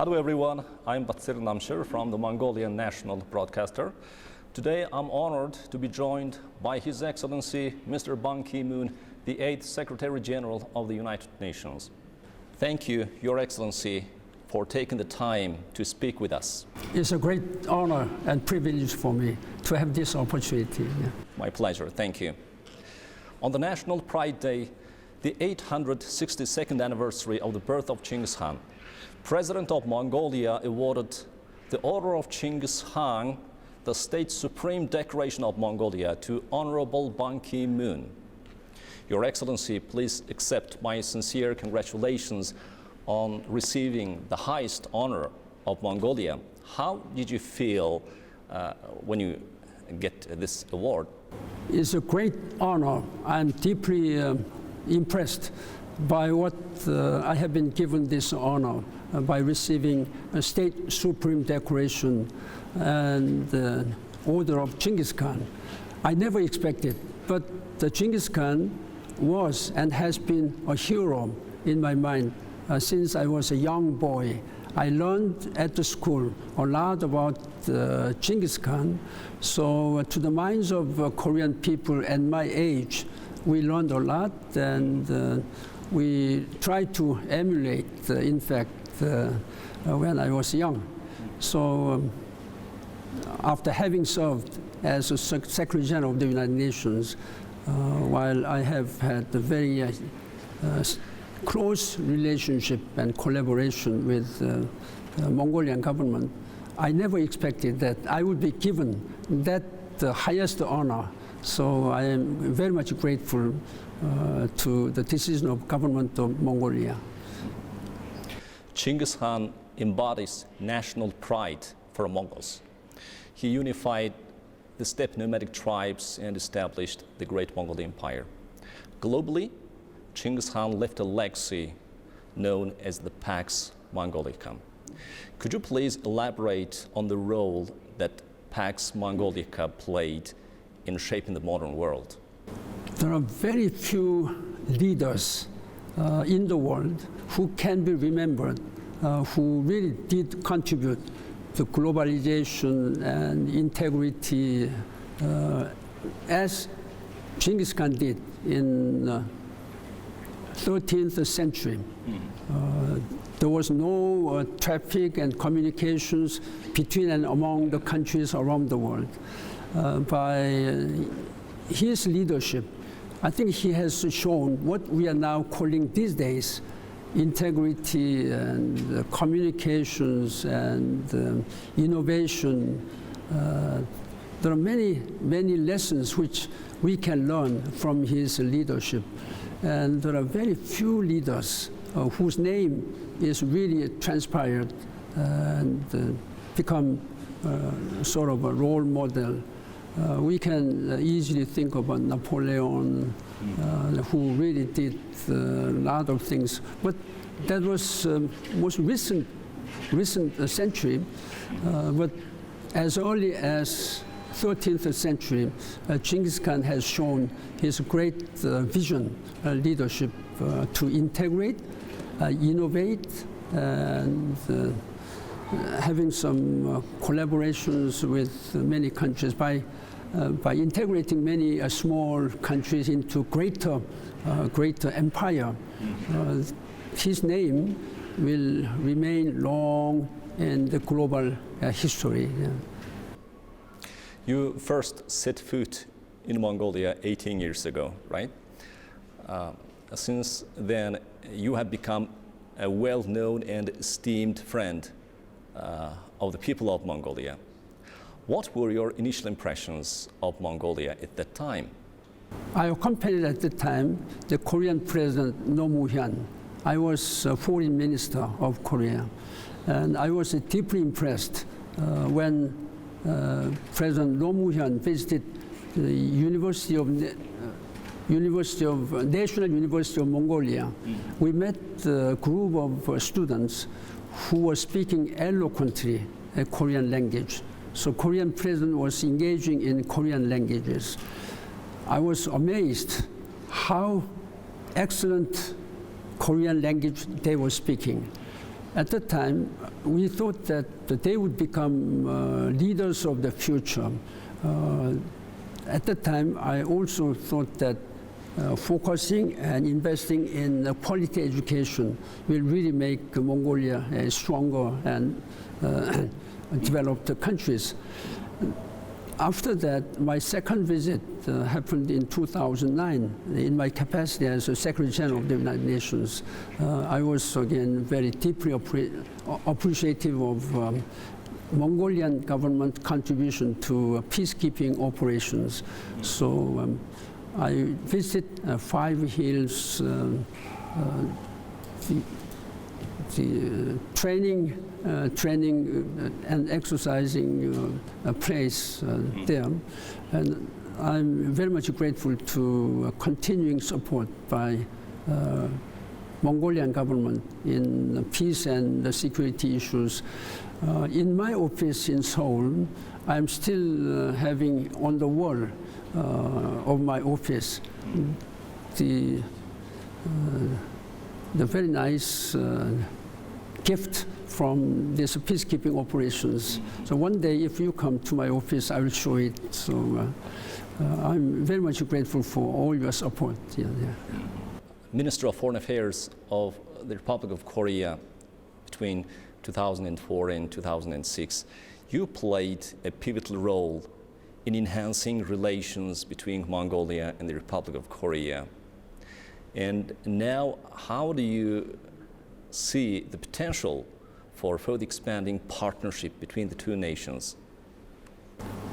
Hello everyone, I'm Batsir Namshir from the Mongolian National Broadcaster. Today I'm honored to be joined by His Excellency Mr. Ban Ki-moon, the 8th Secretary General of the United Nations. Thank you, Your Excellency, for taking the time to speak with us. It's a great honor and privilege for me to have this opportunity. My pleasure, thank you. On the National Pride Day, the 862nd anniversary of the birth of Chinggis Khan, President of Mongolia awarded the Order of Chinggis Khan, the State Supreme Decoration of Mongolia, to Honorable Ban Ki-moon. Your Excellency, please accept my sincere congratulations on receiving the highest honor of Mongolia. How did you feel when you get this award? It's a great honor. I'm deeply impressed by what I have been given this honor by receiving a State Supreme Decoration and the Order of Chinggis Khan. I never expected, but the Chinggis Khan was and has been a hero in my mind since I was a young boy. I learned at the school a lot about Chinggis Khan, so to the minds of Korean people and my age, we learned a lot, and we tried to emulate, in fact, when I was young. So after having served as a Secretary General of the United Nations, while I have had a very close relationship and collaboration with the Mongolian government, I never expected that I would be given that highest honor. So I am very much grateful to the decision of government of Mongolia. Chinggis Khan embodies national pride for Mongols. He unified the steppe nomadic tribes and established the Great Mongol Empire. Globally, Chinggis Khan left a legacy known as the Pax Mongolica. Could you please elaborate on the role that Pax Mongolica played in shaping the modern world? There are very few leaders in the world who can be remembered, who really did contribute to globalization and integrity as Chinggis Khan did in 13th century. There was no traffic and communications between and among the countries around the world. By his leadership, I think he has shown what we are now calling these days integrity and communications and innovation. There are many, many lessons which we can learn from his leadership. And there are very few leaders whose name is really transpired and become sort of a role model. We can easily think about Napoleon, who really did a lot of things. But that was most recent century. But as early as 13th century, Chinggis Khan has shown his great vision, leadership to integrate, innovate, and having some collaborations with many countries by integrating many small countries into greater empire. His name will remain long in the global history. Yeah. You first set foot in Mongolia 18 years ago, right? Since then, you have become a well-known and esteemed friend of the people of Mongolia. What were your initial impressions of Mongolia at that time? I accompanied at the time the Korean President Roh Moo-hyun. I was Foreign Minister of Korea, and I was deeply impressed when President Roh Moo-hyun visited the National University of Mongolia. We met a group of students who were speaking eloquently a Korean language. So Korean president was engaging in Korean languages. I was amazed how excellent Korean language they were speaking. At the time, we thought that they would become leaders of the future. At the time, I also thought that focusing and investing in quality education will really make Mongolia a stronger and developed countries. After that, my second visit happened in 2009 in my capacity as a Secretary General of the United Nations. I was again very deeply appreciative of Mongolian government contribution to peacekeeping operations. So I visited 5 hills, the training and exercising place there. And I'm very much grateful to continuing support by Mongolian government in peace and security issues. In my office in Seoul, I'm still having on the wall of my office the very nice gift from these peacekeeping operations. So one day, if you come to my office, I will show it. So I'm very much grateful for all your support. Yeah. Minister of Foreign Affairs of the Republic of Korea between 2004 and 2006, you played a pivotal role in enhancing relations between Mongolia and the Republic of Korea. And now, how do you see the potential for further expanding partnership between the two nations?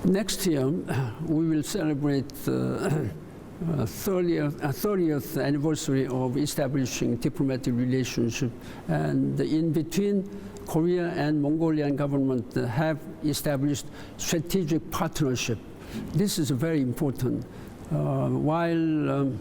Next year, we will celebrate the 30th anniversary of establishing diplomatic relationship. And in between, Korea and Mongolian government have established strategic partnership. This is very important. While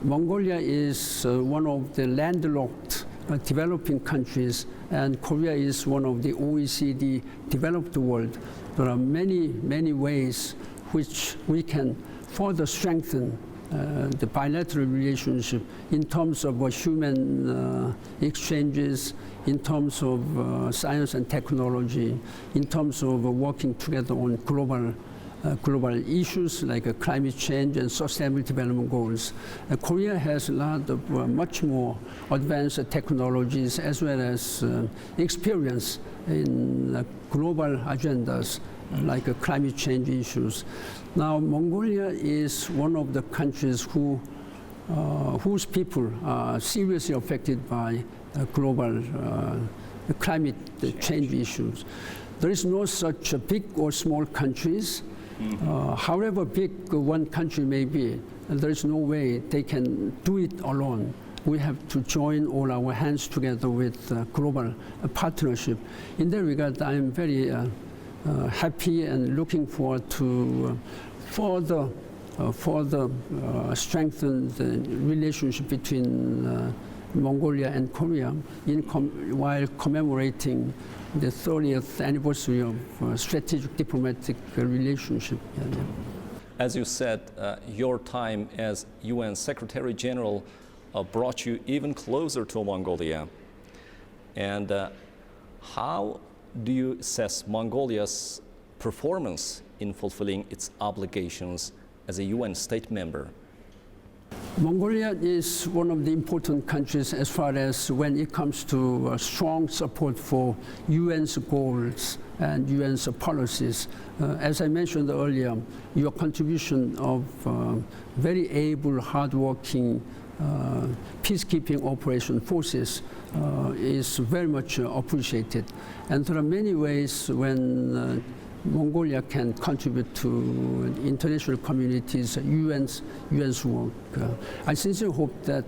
Mongolia is one of the landlocked developing countries, and Korea is one of the OECD developed world, there are many ways which we can further strengthen the bilateral relationship in terms of human exchanges, in terms of science and technology, in terms of working together on global issues like climate change and sustainable development goals. Korea has a lot of much more advanced technologies as well as experience in global agendas like climate change issues. Now, Mongolia is one of the countries whose people are seriously affected by global climate change issues. There is no such big or small countries. However big one country may be, there is no way they can do it alone. We have to join all our hands together with global partnership. In that regard, I am very happy and looking forward to further strengthen the relationship between Mongolia and Korea while commemorating the 30th anniversary of strategic diplomatic relationship. As you said, your time as UN Secretary General brought you even closer to Mongolia. And how do you assess Mongolia's performance in fulfilling its obligations as a UN state member? Mongolia is one of the important countries as far as when it comes to strong support for UN's goals and UN's policies. As I mentioned earlier, your contribution of very able, hardworking peacekeeping operation forces is very much appreciated. And there are many ways when Mongolia can contribute to international communities, UN's work. I sincerely hope that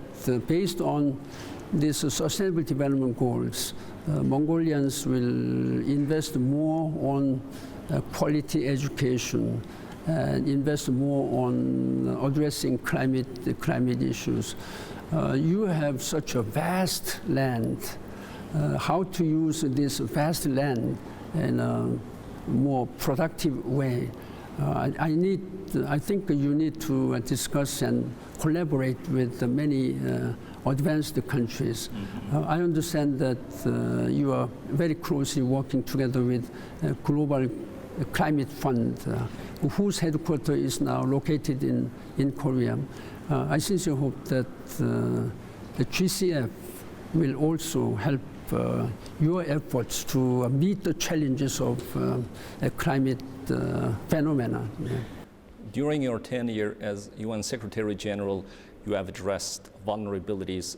based on these sustainable development goals, Mongolians will invest more on quality education and invest more on addressing climate issues. You have such a vast land. How to use this vast land in a more productive way. I think you need to discuss and collaborate with many advanced countries. I understand that you are very closely working together with Global Climate Fund, whose headquarters is now located in Korea. I sincerely hope that the GCF will also help your efforts to meet the challenges of climate phenomena. Yeah. During your tenure as UN Secretary General, you have addressed vulnerabilities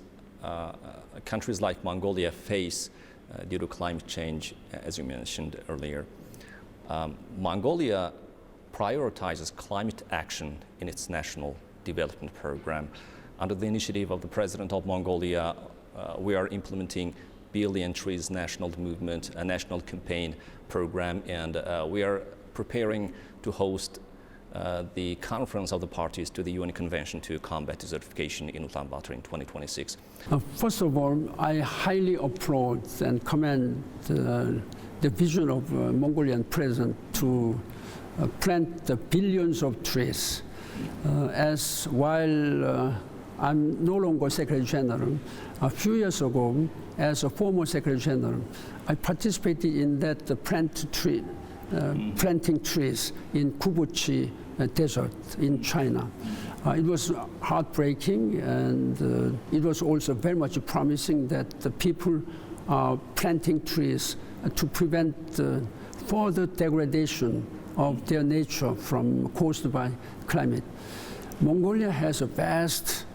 countries like Mongolia face due to climate change, as you mentioned earlier. Mongolia prioritizes climate action in its national development program. Under the initiative of the President of Mongolia, we are implementing Billion Trees National Movement, a national campaign program, and we are preparing to host the conference of the parties to the UN Convention to Combat Desertification in Ulaanbaatar in 2026. First of all, I highly applaud and commend the vision of Mongolian president to plant billions of trees. As while I'm no longer Secretary General, a few years ago, as a former Secretary General, I participated in that planting trees in Kubuchi Desert in China. It was heartbreaking, and it was also very much promising that the people are planting trees to prevent further degradation of their nature caused by climate. Mongolia has a vast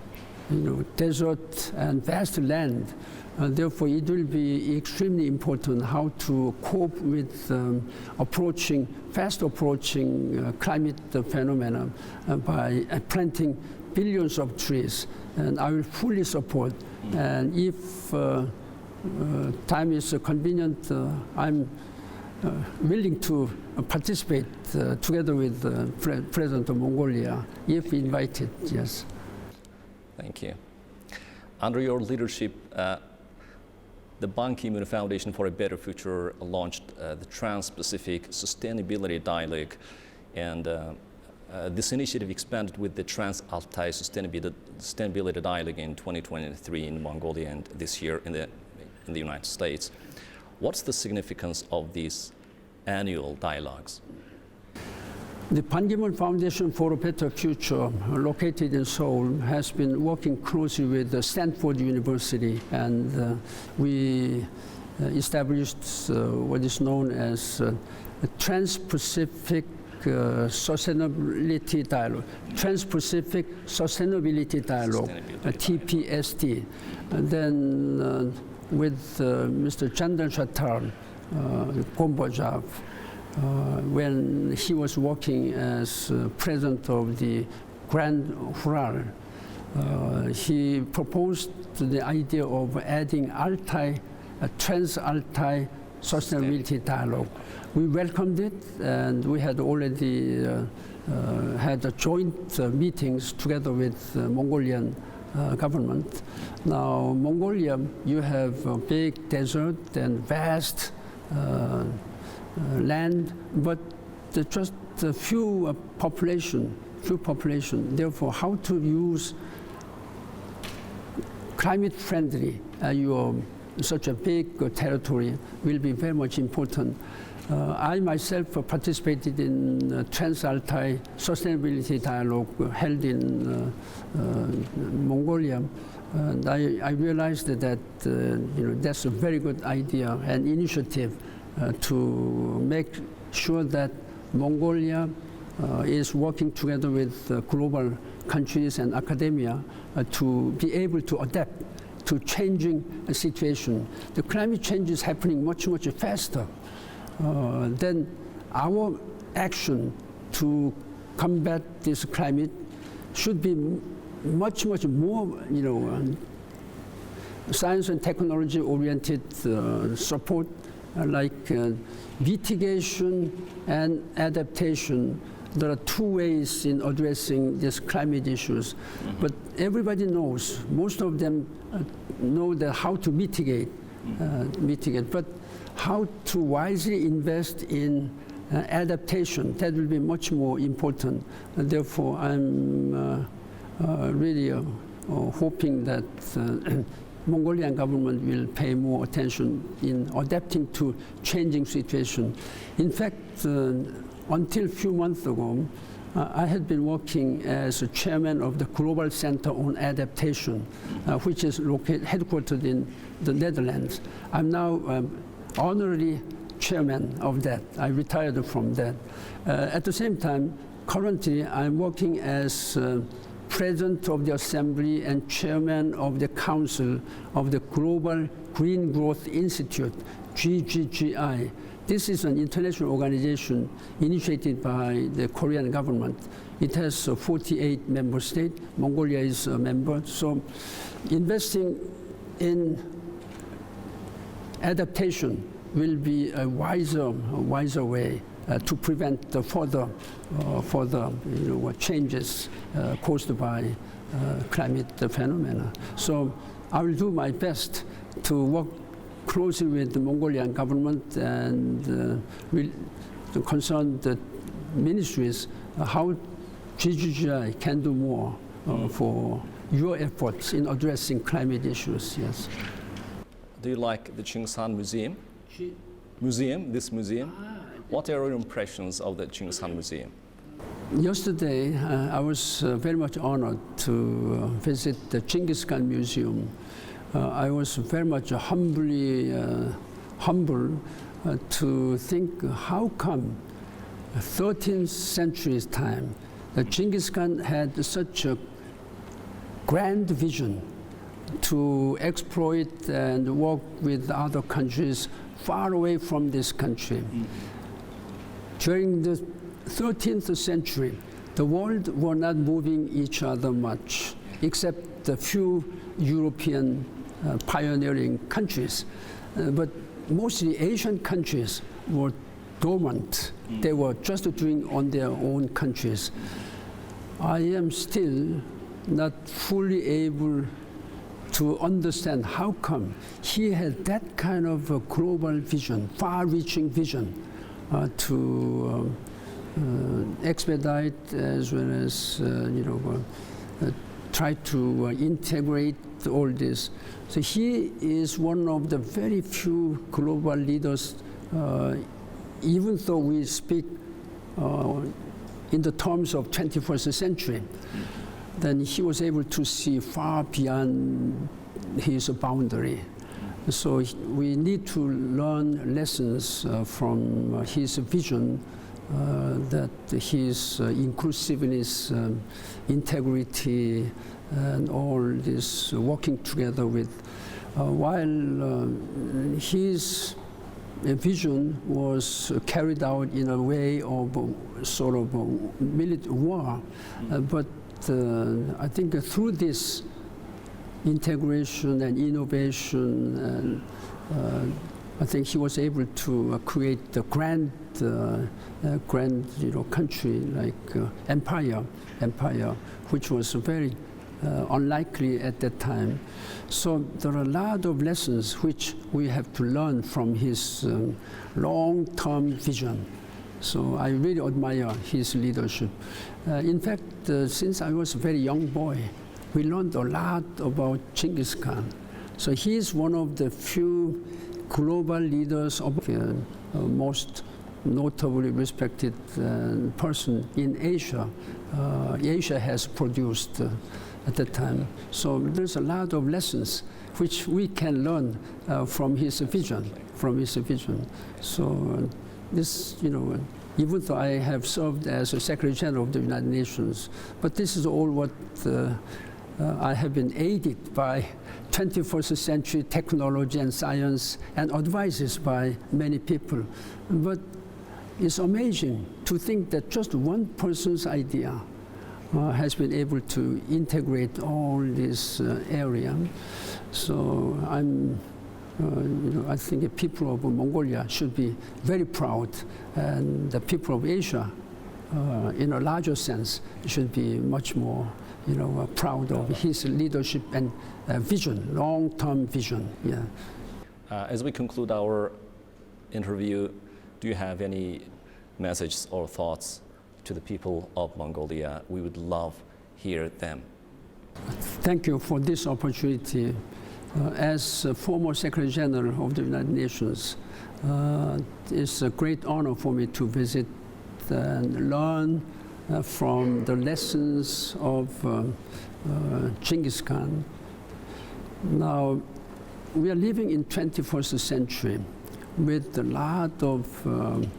desert and vast land. Therefore, it will be extremely important how to cope with fast approaching climate phenomena by planting billions of trees. And I will fully support. And if time is convenient, I'm willing to participate together with the President of Mongolia, if invited, yes. Thank you. Under your leadership, the Ban Ki-moon Foundation for a Better Future launched the Trans-Pacific Sustainability Dialogue, and this initiative expanded with the Trans-Altai Sustainability Dialogue in 2023 in Mongolia and this year in the United States. What's the significance of these annual dialogues? The Ban Ki-moon Foundation for a Better Future, located in Seoul, has been working closely with Stanford University, and we established what is known as a Trans-Pacific Sustainability Dialogue, Trans-Pacific Sustainability Dialogue, TPSD. And then with Mr. Chandran Chattar Gombojav, when he was working as president of the Grand Hural, he proposed the idea of adding Trans-Altai Sustainability Dialogue. We welcomed it, and we had already had joint meetings together with the Mongolian government. Now, Mongolia, you have a big desert and vast land, but just a few population. Therefore, how to use climate-friendly such a big territory will be very much important. I myself participated in Trans-Altai Sustainability Dialogue held in Mongolia, and I realized that that's a very good idea and initiative to make sure that Mongolia is working together with global countries and academia to be able to adapt to changing situation. The climate change is happening much, much faster. Then our action to combat this climate should be much, much more, science and technology oriented support, like mitigation and adaptation. There are two ways in addressing these climate issues, but everybody knows, most of them know how to mitigate, but how to wisely invest in adaptation, that will be much more important. Therefore, I'm really hoping that Mongolian government will pay more attention in adapting to changing situation. In fact, until a few months ago, I had been working as a chairman of the Global Center on Adaptation, which is headquartered in the Netherlands. I'm now honorary chairman of that. I retired from that. At the same time, currently I'm working as President of the Assembly and Chairman of the Council of the Global Green Growth Institute, GGGI. This is an international organization initiated by the Korean government. It has 48 member states. Mongolia is a member. So investing in adaptation will be a wiser way to prevent the further changes caused by climate phenomena. So I will do my best to work closely with the Mongolian government and the concerned ministries how GGGI can do more for your efforts in addressing climate issues. Yes. Do you like the Chinggis Khan Museum? This museum? What are your impressions of the Chinggis Khan Museum? Yesterday, I was very much honored to visit the Chinggis Khan Museum. I was very much humbled to think how come 13th century's time, the Chinggis Khan had such a grand vision to exploit and work with other countries far away from this country. Mm-hmm. During the 13th century, the world were not moving each other much, except a few European pioneering countries. But mostly Asian countries were dormant. They were just doing on their own countries. I am still not fully able to understand how come he had that kind of a global vision, far-reaching vision, to expedite as well as try to integrate all this. So he is one of the very few global leaders, even though we speak in the terms of 21st century, then he was able to see far beyond his boundary. So we need to learn lessons from his vision, that his inclusiveness, integrity, and all this working together with, while his vision was carried out in a way of sort of military war, but I think through this integration and innovation, and I think he was able to create a grand country like empire, which was very unlikely at that time. So there are a lot of lessons which we have to learn from his long-term vision. So I really admire his leadership. In fact, since I was a very young boy, we learned a lot about Chinggis Khan. So he is one of the few global leaders of most notably respected person in Asia. Asia has produced at that time. So there's a lot of lessons which we can learn from his vision. So this, even though I have served as a Secretary General of the United Nations, but this is all what I have been aided by 21st century technology and science and advices by many people. But it's amazing to think that just one person's idea has been able to integrate all this area. So I think the people of Mongolia should be very proud, and the people of Asia, in a larger sense, should be much more, proud of his leadership and vision, long-term vision. Yeah. As we conclude our interview, do you have any messages or thoughts to the people of Mongolia? We would love to hear them. Thank you for this opportunity. As a former Secretary General of the United Nations, it's a great honor for me to visit and learn from the lessons of Genghis Khan. Now, we are living in 21st century with a lot of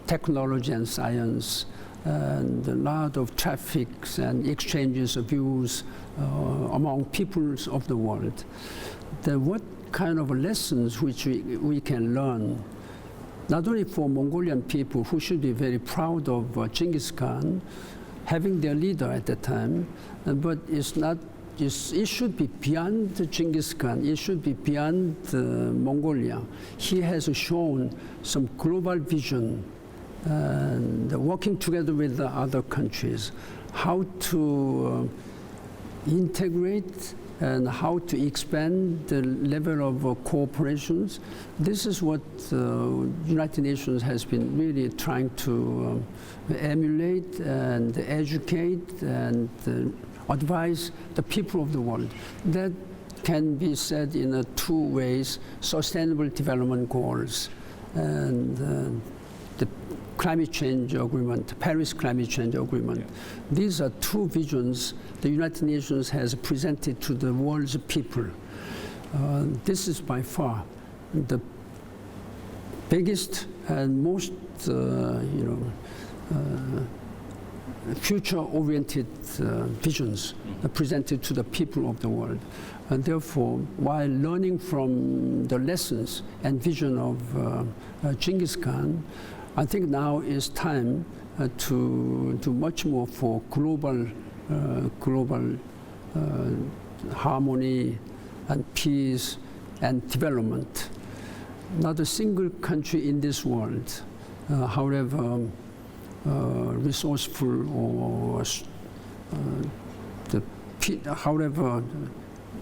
technology and science and a lot of traffics and exchanges of views among peoples of the world. Then what kind of lessons which we can learn, not only for Mongolian people who should be very proud of Genghis Khan, having their leader at the time, but it should be beyond Genghis Khan, it should be beyond Mongolia. He has shown some global vision and working together with the other countries, how to integrate and how to expand the level of cooperations. This is what United Nations has been really trying to emulate and educate and advise the people of the world. That can be said in two ways: sustainable development goals and the climate change agreement, Paris climate change agreement. Yeah. These are two visions the United Nations has presented to the world's people. This is by far the biggest and most future-oriented visions presented to the people of the world. And therefore, while learning from the lessons and vision of Genghis Khan, I think now is time to do much more for global harmony and peace and development. Not a single country in this world, however resourceful or however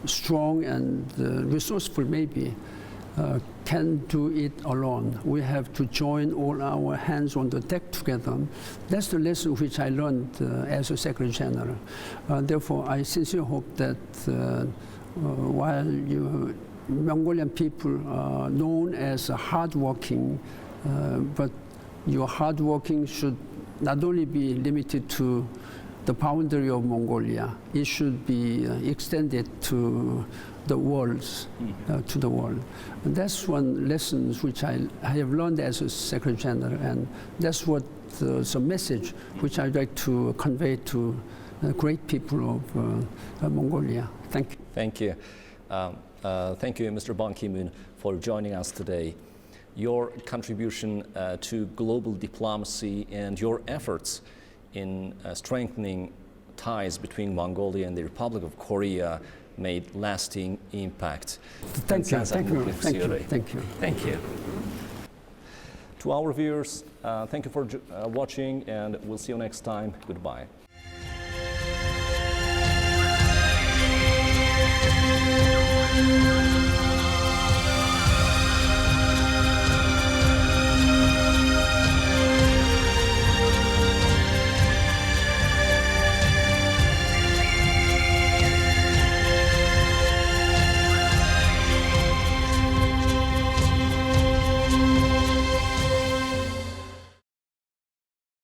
strong and resourceful may be, can do it alone. We have to join all our hands on the deck together. That's the lesson which I learned as a Secretary General. Therefore, I sincerely hope that while Mongolian people are known as hardworking, but your hardworking should not only be limited to the boundary of Mongolia, it should be extended to the world, to the world. And that's one lesson which I have learned as a Secretary General, and that's what the message which I'd like to convey to the great people of Mongolia. Thank you. Thank you. Thank you, Mr. Ban Ki-moon, for joining us today. Your contribution to global diplomacy and your efforts in strengthening ties between Mongolia and the Republic of Korea made lasting impact. Thank you. Thank you. Thank you. Thank you. Thank you. To our viewers, thank you for watching, and we'll see you next time. Goodbye.